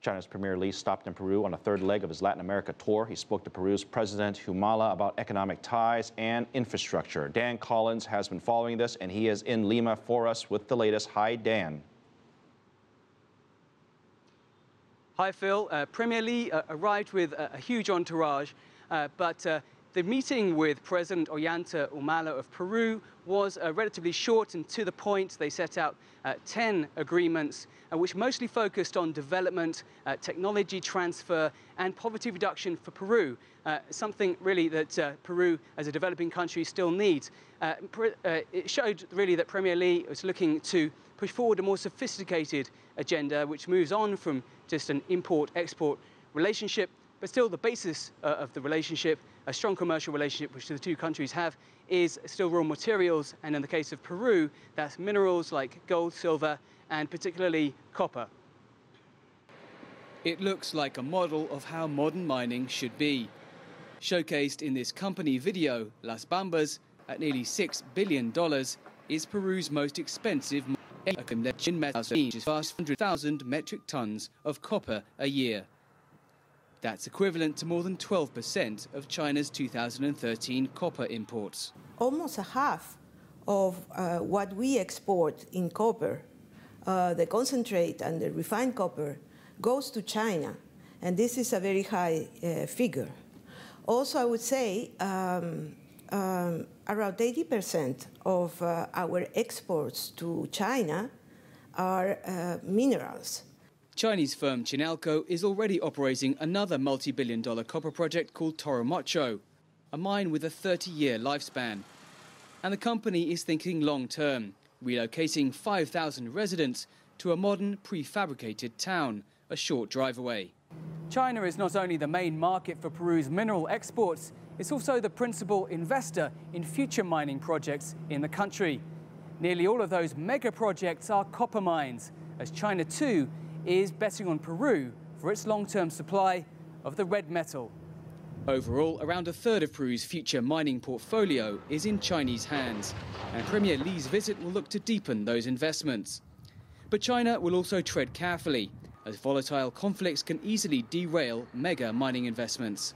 China's Premier Li stopped in Peru on a third leg of his Latin America tour. He spoke to Peru's President Humala about economic ties and infrastructure. Dan Collyns has been following this, and he is in Lima for us with the latest. Hi, Dan. Hi, Phil. Premier Li arrived with a huge entourage, but the meeting with President Ollanta Humala of Peru was relatively short and to the point. They set out 10 agreements, which mostly focused on development, technology transfer, and poverty reduction for Peru, something really that Peru, as a developing country, still needs. It showed really that Premier Li was looking to push forward a more sophisticated agenda, which moves on from just an import-export relationship, but still the basis of the relationship, a strong commercial relationship which the two countries have, is still raw materials, and in the case of Peru, that's minerals like gold, silver, and particularly copper. It looks like a model of how modern mining should be. Showcased in this company video, Las Bambas, at nearly $6 billion, is Peru's most expensive which is 100,000 metric tons of copper a year. That's equivalent to more than 12% of China's 2013 copper imports. Almost a half of what we export in copper, the concentrate and the refined copper, goes to China, and this is a very high figure. Also, I would say around 80% of our exports to China are minerals. Chinese firm Chinalco is already operating another multi-billion-dollar copper project called Toromocho, a mine with a 30-year lifespan. And the company is thinking long-term, relocating 5,000 residents to a modern prefabricated town a short drive away. China is not only the main market for Peru's mineral exports, it's also the principal investor in future mining projects in the country. Nearly all of those mega projects are copper mines, as China too is betting on Peru for its long-term supply of the red metal. Overall, around a third of Peru's future mining portfolio is in Chinese hands, and Premier Li's visit will look to deepen those investments. But China will also tread carefully, as volatile conflicts can easily derail mega mining investments.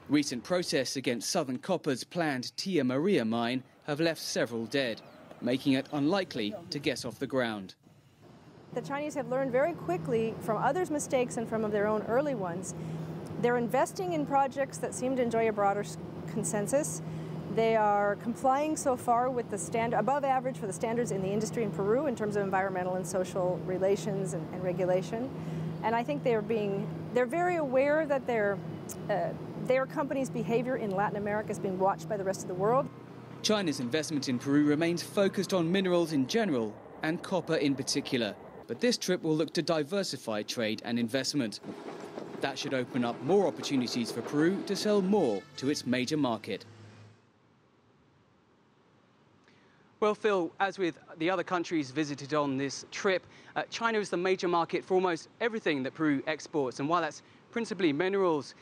Recent protests against Southern Copper's planned Tia Maria mine have left several dead, making it unlikely to get off the ground. The Chinese have learned very quickly from others' mistakes and from their own early ones. They're investing in projects that seem to enjoy a broader consensus. They are complying so far with the above average for the standards in the industry in Peru in terms of environmental and social relations and regulation. And I think they're very aware that their company's behavior in Latin America is being watched by the rest of the world. China's investment in Peru remains focused on minerals in general and copper in particular. But this trip will look to diversify trade and investment. That should open up more opportunities for Peru to sell more to its major market. Well, Phil, as with the other countries visited on this trip, China is the major market for almost everything that Peru exports. And while that's principally minerals,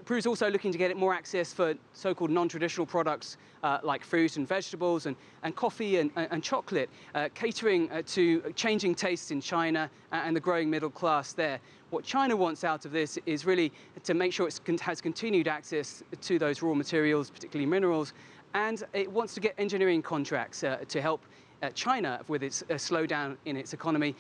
Peru is also looking to get more access for so-called non-traditional products like fruit and vegetables and coffee and chocolate, catering to changing tastes in China and the growing middle class there. What China wants out of this is really to make sure it has continued access to those raw materials, particularly minerals, and it wants to get engineering contracts to help China with its slowdown in its economy.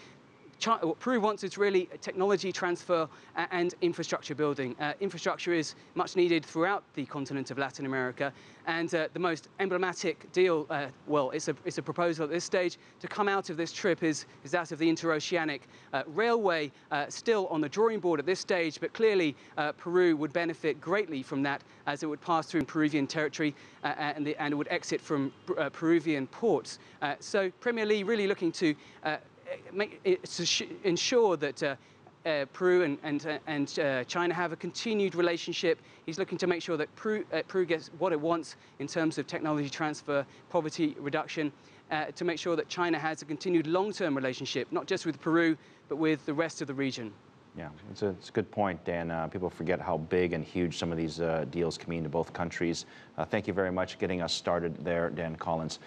What Peru wants is really technology transfer and infrastructure building. Infrastructure is much needed throughout the continent of Latin America, and the most emblematic deal, well, it's a proposal at this stage to come out of this trip is that of the interoceanic railway, still on the drawing board at this stage, but clearly Peru would benefit greatly from that, as it would pass through Peruvian territory and it would exit from Peruvian ports. So Premier Li really looking to ensure that Peru and China have a continued relationship. He's looking to make sure that Peru gets what it wants in terms of technology transfer, poverty reduction, to make sure that China has a continued long-term relationship, not just with Peru, but with the rest of the region. Yeah, it's a good point, Dan. People forget how big and huge some of these deals can mean to both countries. Thank you very much for getting us started there, Dan Collyns.